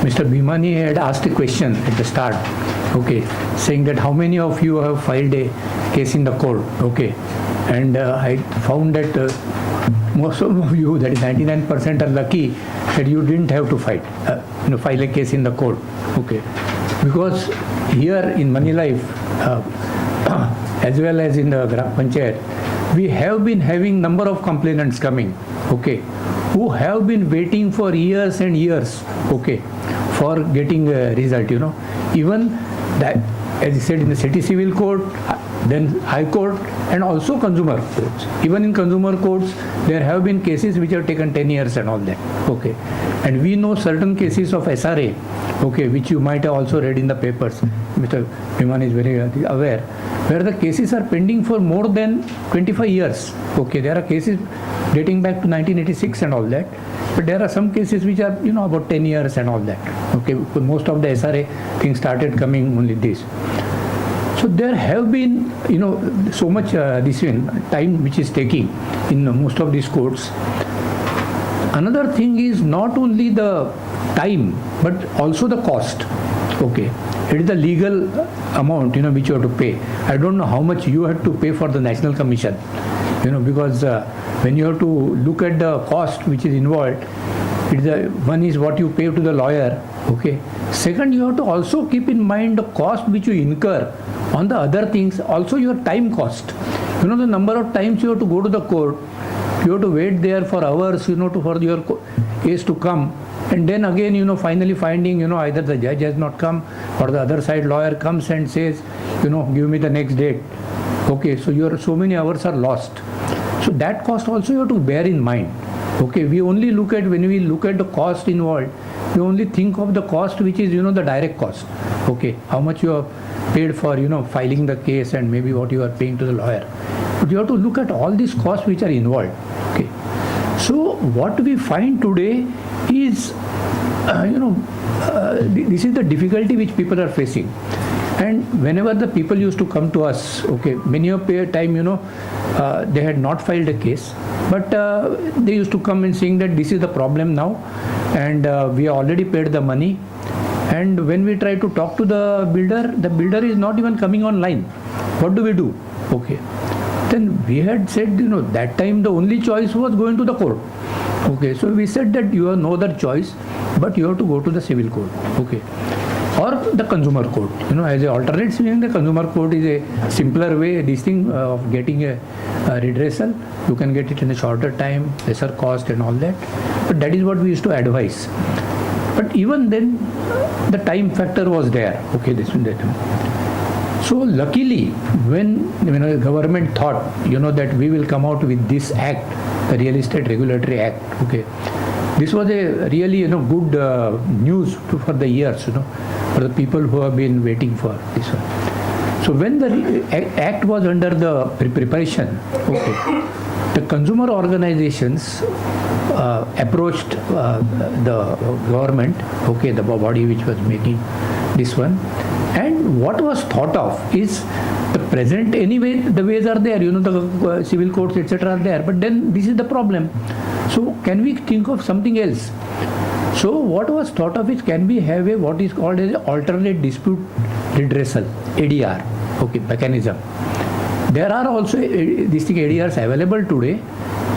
Mr. Bhimani had asked a question at the start, okay, saying that how many of you have filed a case in the court, okay, and I found that most of you, that is 99%, are lucky that you didn't have to file a case in the court, okay, because here in Moneylife, as well as in the Gram Panchayat, we have been having number of complainants coming, okay, who have been waiting for years and years, okay, for getting a result, even that, as I said, in the city civil court, then high court, and also consumer courts. Even in consumer courts, there have been cases which have taken 10 years and all that, okay, and we know certain cases of SRA, okay, which you might have also read in the papers. Mr. Bhimani is very aware, where the cases are pending for more than 25 years. Okay, there are cases dating back to 1986 and all that, but there are some cases which are, about 10 years and all that. Okay, most of the SRA things started coming only this. So there have been, so much time which is taking in most of these courts. Another thing is not only the time, but also the cost. Okay, it is the legal amount, which you have to pay. I don't know how much you have to pay for the National Commission, because when you have to look at the cost which is involved, one is what you pay to the lawyer, okay. Second, you have to also keep in mind the cost which you incur on the other things, also your time cost. The number of times you have to go to the court, you have to wait there for hours, for your case to come. And then again, finally finding, either the judge has not come or the other side lawyer comes and says, give me the next date. Okay, so your so many hours are lost. So that cost also you have to bear in mind. Okay, when we look at the cost involved, we only think of the cost which is, the direct cost. Okay, how much you have paid for, filing the case and maybe what you are paying to the lawyer. But you have to look at all these costs which are involved. Okay, so what we find today is, this is the difficulty which people are facing. And whenever the people used to come to us, okay, many of the time, they had not filed a case, but they used to come and saying that this is the problem now, and we already paid the money. And when we try to talk to the builder is not even coming online. What do we do? Okay. Then we had said, that time the only choice was going to the court. Okay, so we said that you have no other choice, but you have to go to the civil court, okay, or the consumer court. As a alternate, the consumer court is a simpler way, this thing of getting a redressal. You can get it in a shorter time, lesser cost and all that. But that is what we used to advise. But even then, the time factor was there. Okay, this one, that. So luckily, when the government thought, that we will come out with this act, the Real Estate Regulatory Act, okay, this was a really, good news for the years, for the people who have been waiting for this one. So when the act was under the preparation, okay, the consumer organizations approached the government, okay, the body which was making this one, and what was thought of is the present, anyway, the ways are there, the civil courts, etc. are there, but then this is the problem. So can we think of something else? So what was thought of is, can we have what is called as alternate dispute redressal, ADR, okay, mechanism. There are also these ADRs available today,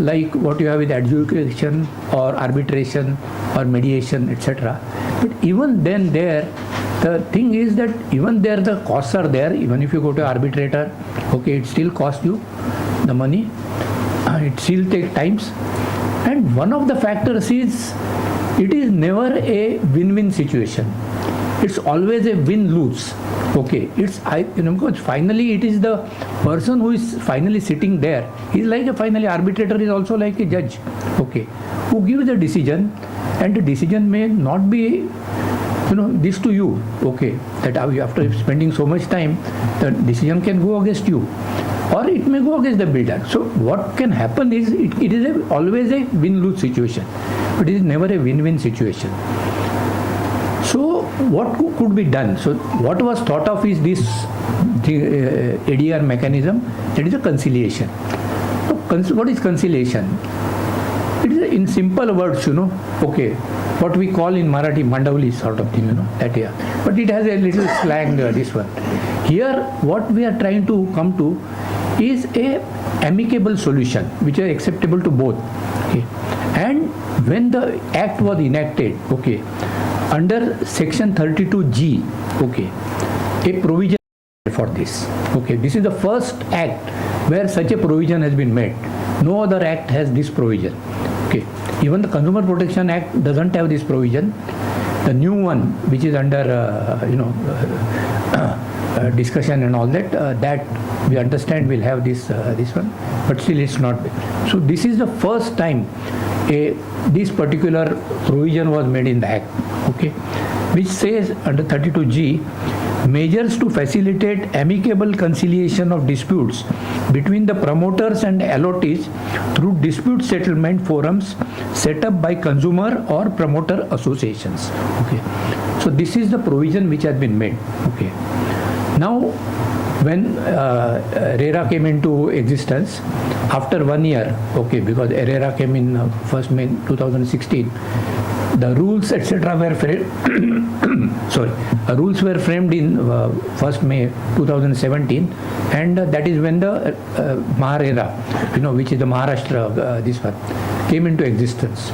like what you have with adjudication or arbitration or mediation, etc. But even then the thing is that even there the costs are there. Even if you go to arbitrator, okay, it still costs you the money. It still takes times. And one of the factors is, it is never a win-win situation. It's always a win-lose. Okay, because finally it is the person who is finally sitting there. He's like finally arbitrator is also like a judge. Okay, who gives the decision, and the decision may not be, this to you. Okay, that after spending so much time, the decision can go against you, or it may go against the builder. So what can happen is, it is always a win-lose situation, but it is never a win-win situation. So what could be done? So what was thought of is this ADR mechanism, that is a conciliation. So what is conciliation? It is in simple words, okay, what we call in Marathi mandavli sort of thing, that yeah. But it has a little slang, this one. Here, what we are trying to come to is a amicable solution which is acceptable to both. Okay. And when the act was enacted, okay, under section 32G, okay, a provision for this. Okay, this is the first act where such a provision has been made. No other act has this provision. Okay, even the Consumer Protection Act doesn't have this provision. The new one, which is under discussion and all that, that we understand will have this one, but still it's not. So this is the first time this particular provision was made in the Act. Okay, which says under 32G, measures to facilitate amicable conciliation of disputes between the promoters and allottees through dispute settlement forums set up by consumer or promoter associations. Okay, so this is the provision which has been made. Okay, now when RERA came into existence after 1 year, okay, because RERA came in 1st May 2016, the rules etc. were framed rules were framed in 1st May 2017, and that is when the RERA, which is the Maharashtra, this one came into existence.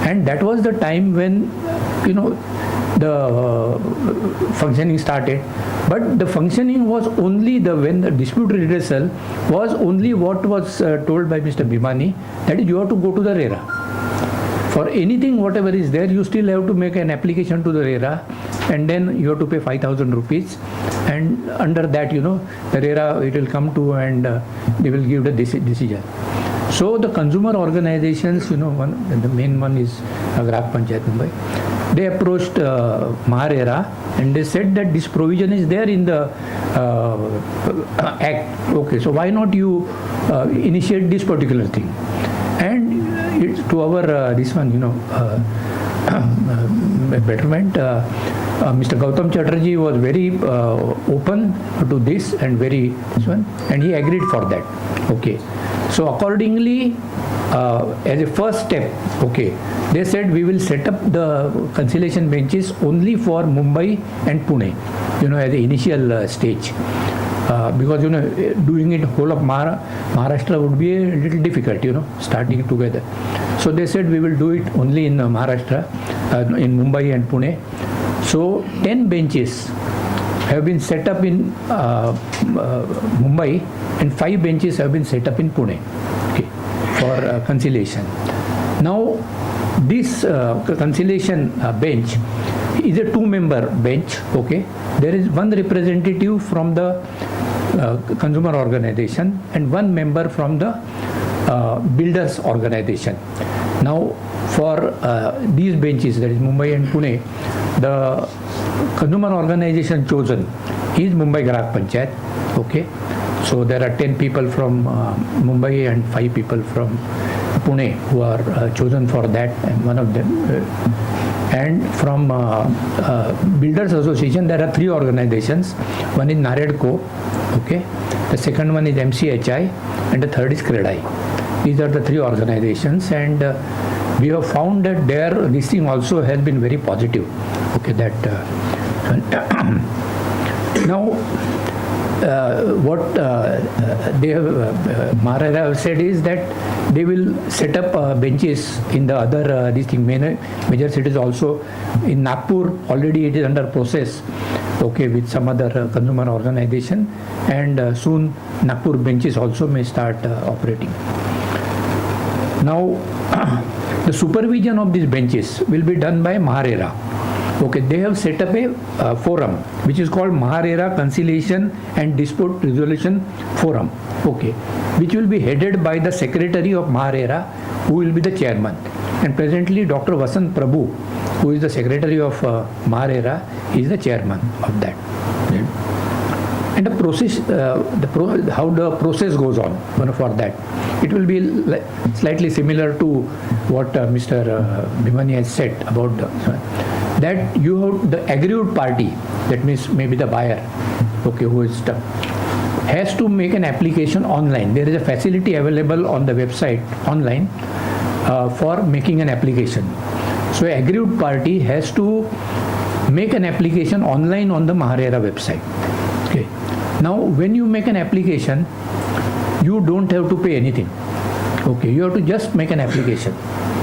And that was the time when the functioning started. But the functioning was only when the dispute redressal was only what was told by Mr. Bhimani, that is, you have to go to the RERA. For anything, whatever is there, you still have to make an application to the RERA, and then you have to pay 5,000 rupees. And under that, the RERA, it will come to and they will give the decision. So the consumer organizations, the main one is Grak Panchayat Mumbai. They approached RERA and they said that this provision is there in the Act. Okay, so why not you initiate this particular thing? And it's to our this one, betterment. Mr. Gautam Chatterjee was very open to this and very this one, and he agreed for that. Okay, so accordingly, as a first step, okay, they said we will set up the conciliation benches only for Mumbai and Pune, as the initial stage. Because doing it whole of Maharashtra would be a little difficult, starting together. So they said we will do it only in Maharashtra, in Mumbai and Pune. So 10 benches have been set up in Mumbai, and 5 benches have been set up in Pune, okay, for conciliation. Now this conciliation bench is a 2-member bench. Okay, there is one representative from the consumer organization and 1 member from the builders organization. Now for these benches, that is Mumbai and Pune, the consumer organization chosen is Mumbai Grak Panchayat. Okay, so there are 10 people from Mumbai and 5 people from Pune who are chosen for that, and one of them and from Builders Association there are 3 organizations. One is Naredco, okay, the second one is MCHI, and the third is CREDAI. These are the 3 organizations, and we have found that this thing also has been very positive. Okay, that now what they have RERA have said is that they will set up benches in the other major cities also. In Nagpur already it is under process, okay, with some other consumer organization, and soon Nagpur benches also may start operating. Now the supervision of these benches will be done by RERA. Okay, they have set up a forum which is called RERA Conciliation and Dispute Resolution Forum, okay, which will be headed by the secretary of RERA, who will be the chairman. And presently Dr. Vasant Prabhu, who is the secretary of RERA, is the chairman of that. And the process, how the process goes on for that, it will be slightly similar to what Mr. Bhimani has said about that you have the aggrieved party, that means maybe the buyer, okay, who is stuck, has to make an application online. There is a facility available on the website online for making an application. So aggrieved party has to make an application online on the RERA website. Okay. Now when you make an application, you don't have to pay anything. Okay, you have to just make an application.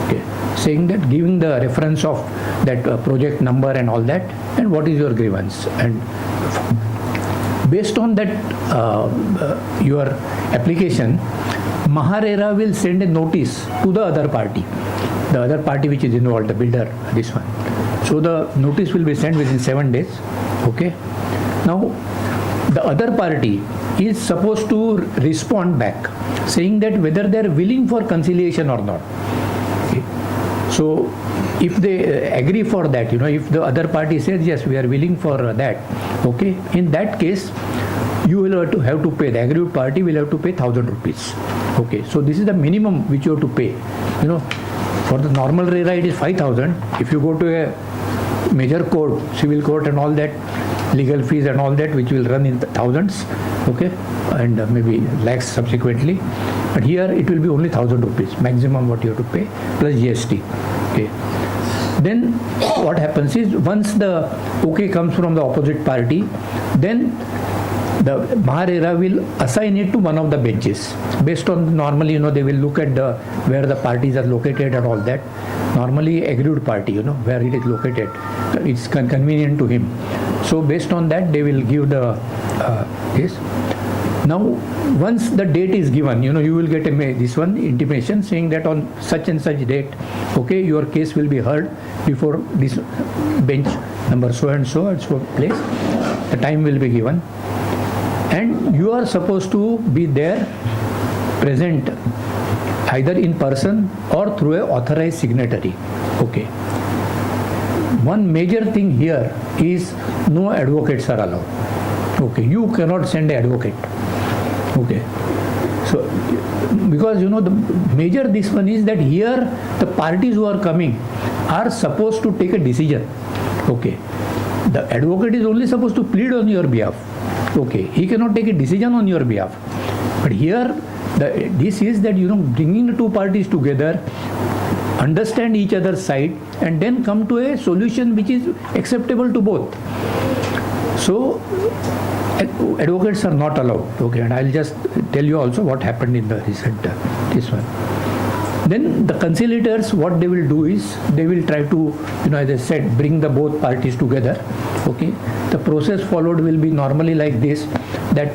Okay, saying that, giving the reference of that project number and all that, and what is your grievance, and based on that your application, RERA will send a notice to the other party which is involved, the builder, this one. So the notice will be sent within 7 days. Okay. Now the other party is supposed to respond back, saying that whether they are willing for conciliation or not. Okay. So if they agree for that, if the other party says yes, we are willing for that, okay, in that case you will have to pay, the aggrieved party will have to pay 1,000 rupees. Okay, so this is the minimum which you have to pay. For the normal RERA it is 5,000. If you go to a major court, civil court and all that, legal fees and all that, which will run in the thousands, okay, and maybe lakhs subsequently. But here it will be only 1,000 rupees, maximum what you have to pay, plus GST. Okay. Then what happens is, once the okay comes from the opposite party, then the RERA will assign it to one of the benches. Based on, normally, they will look at where the parties are located and all that. Normally aggrieved party, where it is located, it's convenient to him. So based on that, they will give the this. Now, once the date is given, you will get this one intimation saying that on such and such date, okay, your case will be heard before this bench number so and so place. The time will be given, and you are supposed to be there, present, either in person or through a authorized signatory. Okay. One major thing here is no advocates are allowed. Okay, you cannot send an advocate. Okay, so because the major this one is that here the parties who are coming are supposed to take a decision. Okay, the advocate is only supposed to plead on your behalf. Okay, he cannot take a decision on your behalf. But here this is that bringing the two parties together, understand each other's side, and then come to a solution which is acceptable to both. So advocates are not allowed. Okay, and I'll just tell you also what happened in the recent this one. Then the conciliators, what they will do is, they will try to, as I said, bring the both parties together. Okay, the process followed will be normally like this, that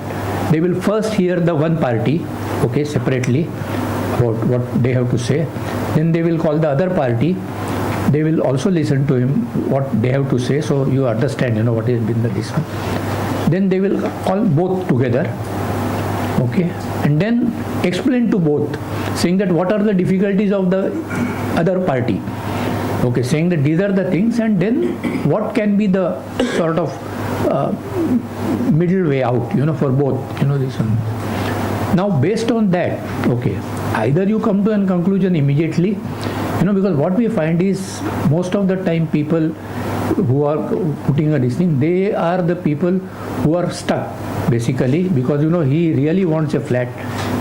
they will first hear the one party, okay, separately, about what they have to say. Then they will call the other party. They will also listen to him, what they have to say, so you understand, what has been this one. Then they will call both together, okay, and then explain to both, saying that what are the difficulties of the other party, okay, saying that these are the things, and then what can be the sort of middle way out, for both, this one. Now based on that, okay, either you come to a conclusion immediately, because what we find is, most of the time people who are putting this thing, they are the people who are stuck, basically, because he really wants a flat,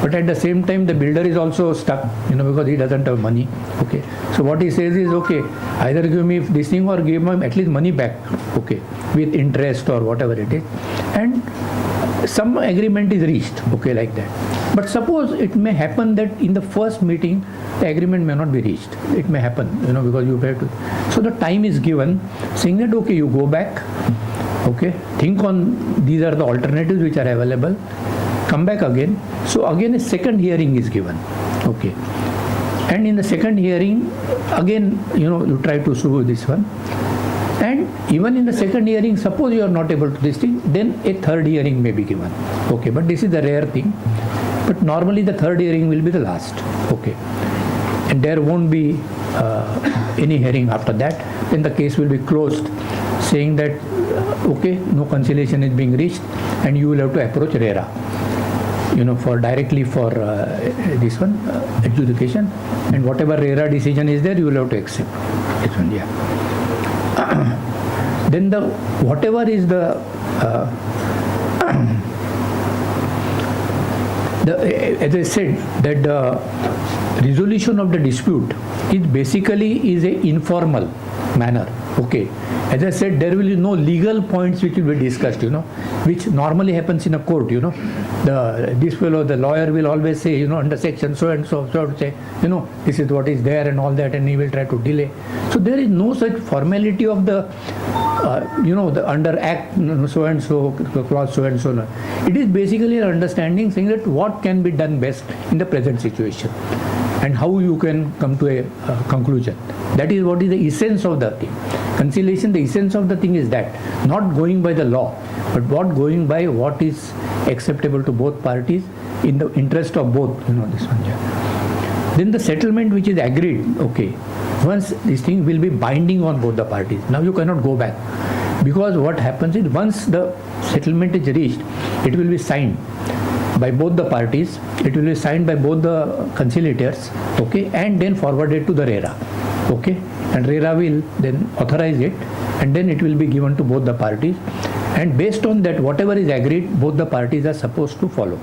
but at the same time the builder is also stuck, because he doesn't have money. Okay, so what he says is, okay, either give me this thing or give me at least money back, okay, with interest or whatever it is, and some agreement is reached, okay, like that. But suppose it may happen that in the first meeting the agreement may not be reached. It may happen, because you have to. So the time is given, saying that, okay, you go back, okay, think on these are the alternatives which are available, come back again. So again a second hearing is given, okay, and in the second hearing again, you try to sue this one. And even in the second hearing, suppose you are not able to this thing, then a third hearing may be given. Okay, but this is the rare thing. But normally the third hearing will be the last. Okay, and there won't be any hearing after that. Then the case will be closed, saying that okay, no conciliation is being reached, and you will have to approach RERA, for directly for this one adjudication, and whatever RERA decision is there, you will have to accept this one. Yeah. Then the whatever is the as I said, that the resolution of the dispute it basically is a informal manner. Okay, as I said, there will be no legal points which will be discussed, which normally happens in a court. The lawyer will always say, under section so and so, say, this is what is there and all that, and he will try to delay. So there is no such formality of the the under act so and so, clause so and so. It is basically an understanding saying that what can be done best in the present situation and how you can come to a conclusion. That is what is the essence of the thing. Conciliation, the essence of the thing is that, not going by the law, but going by what is acceptable to both parties in the interest of both, this one. Then the settlement which is agreed, okay, once this thing will be binding on both the parties. Now you cannot go back, because what happens is once the settlement is reached, it will be signed by both the parties, it will be signed by both the conciliators, okay, and then forwarded to the RERA, okay, and RERA will then authorize it, and then it will be given to both the parties, and based on that, whatever is agreed, both the parties are supposed to follow.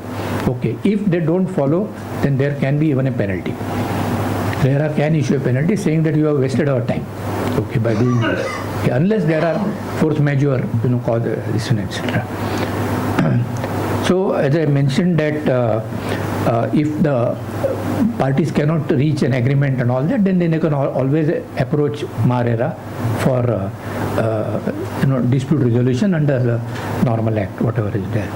Okay, if they don't follow, then there can be even a penalty. RERA can issue a penalty saying that you have wasted our time, okay, by doing this. Okay, unless there are force majeure, cause this one, etc. So as I mentioned that if the parties cannot reach an agreement and all that, then they can always approach RERA for dispute resolution under the normal act, whatever is there.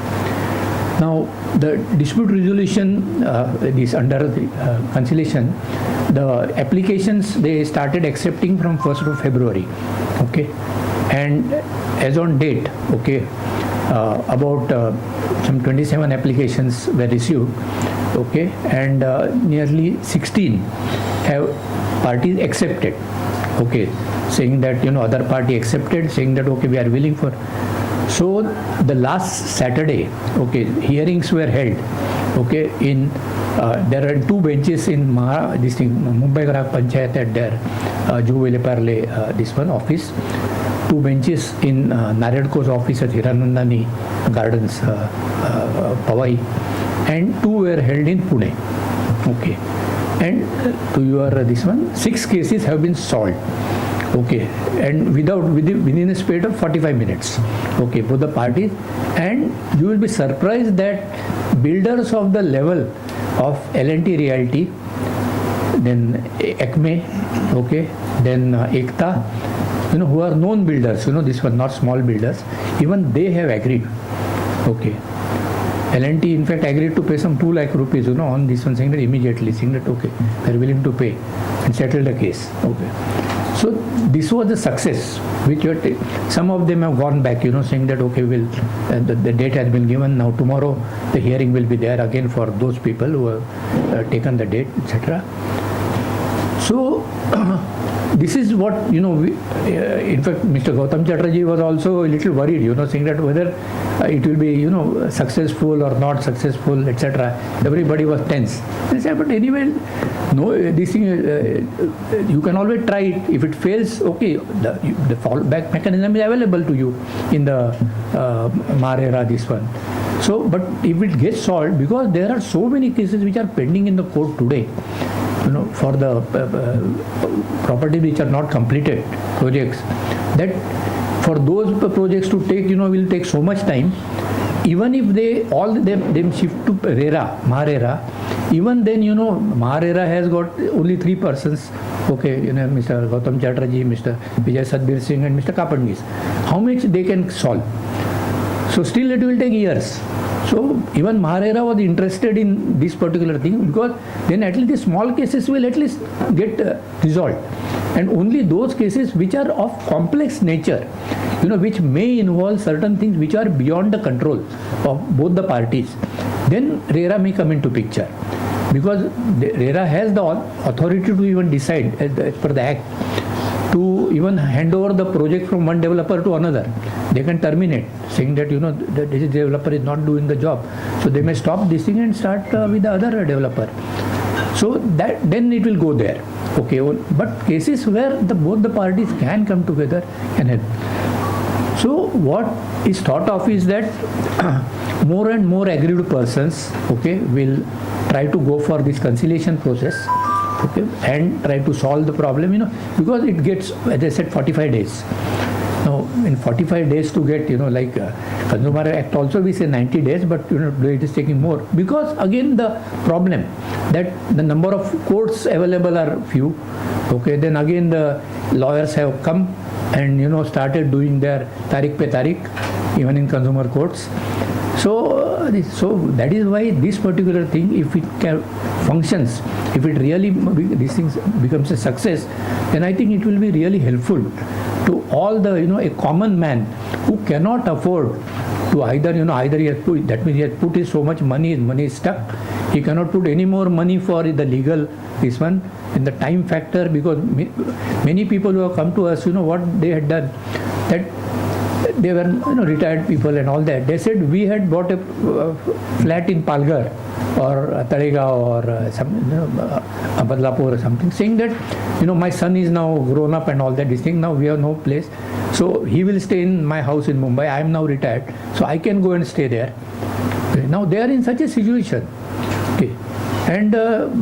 Now the dispute resolution is under the conciliation. The applications they started accepting from 1st of February, okay, and as on date, okay, about some 27 applications were received, okay, and nearly 16 have parties accepted, okay, saying that other party accepted, saying that okay, we are willing for. So the last Saturday, okay, hearings were held, okay, in there are two benches in Mumbai Grak Panchayat at their Juhu Parle this one office, two benches in Naredko's office at Hiranandani Gardens, Powai, and two were held in Pune, okay, and to your this one, 6 cases have been solved, okay, and within a space of 45 minutes, okay, both the parties, and you will be surprised that builders of the level of L&T Realty, then ACME, okay, then Ekta, who are known builders, this one not small builders, even they have agreed, okay. L&T in fact agreed to pay some 2 lakh rupees, on this one, saying that immediately, saying that okay, they are willing to pay and settle the case, okay. So this was the success which some of them have gone back, saying that okay, the date has been given, now tomorrow the hearing will be there again for those people who have taken the date, etc. So this is what, in fact, Mr. Gautam Chatterjee was also a little worried, saying that whether it will be, successful or not successful, etc. Everybody was tense. They said, but anyway, no, this thing, you can always try it. If it fails, okay, the fallback mechanism is available to you in the RERA, this one. So, but if it gets solved, because there are so many cases which are pending in the court today, for the properties which are not completed projects, that for those projects to take, will take so much time. Even if them shift to RERA, even then, RERA has got only 3 persons, okay, Mr. Gautam Chatterjee, Mr. Vijay Sadbir Singh and Mr. Kapandis. How much they can solve? So still it will take years. So even RERA was interested in this particular thing, because then at least the small cases will at least get resolved, and only those cases which are of complex nature, which may involve certain things which are beyond the control of both the parties, then RERA may come into picture, because RERA has the authority to even decide as per the act to even hand over the project from one developer to another. They can terminate, saying that that this developer is not doing the job, so they may stop this thing and start with the other developer. So that then it will go there, okay. But cases where both the parties can come together can help. So what is thought of is that more and more aggrieved persons, okay, will try to go for this conciliation process, okay, and try to solve the problem, because it gets, as I said, 45 days. Now, in 45 days to get, like Consumer Act also we say 90 days, but it is taking more, because again the problem that the number of courts available are few. Okay, then again the lawyers have come and started doing their tarik pe tarik even in consumer courts. So that is why this particular thing, if it functions, if it really these things becomes a success, then I think it will be really helpful to all the a common man who cannot afford to either he has put, that means he has put his so much money, his money is stuck, he cannot put any more money for the legal this one, in the time factor, because many people who have come to us, what they had done, that they were retired people and all that, they said we had bought a flat in Palghar or Talegaon or some Badlapur or something, saying that my son is now grown up and all that, this thing, now we have no place, so he will stay in my house in Mumbai, I am now retired, so I can go and stay there. Okay. Now they are in such a situation, okay, and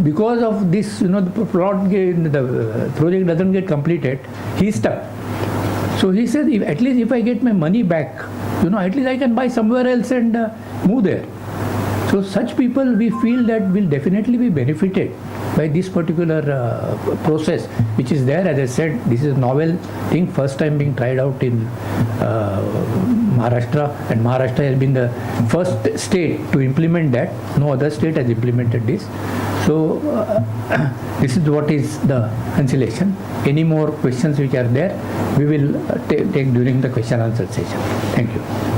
because of this, the project doesn't get completed, he is stuck. So he said, at least if I get my money back, at least I can buy somewhere else and move there. So such people, we feel that will definitely be benefited by this particular process, which is there. As I said, this is a novel thing, first time being tried out in Maharashtra, and Maharashtra has been the first state to implement that. No other state has implemented this. So this is what is the Concilliation. Any more questions which are there, we will take during the question answer session. Thank you.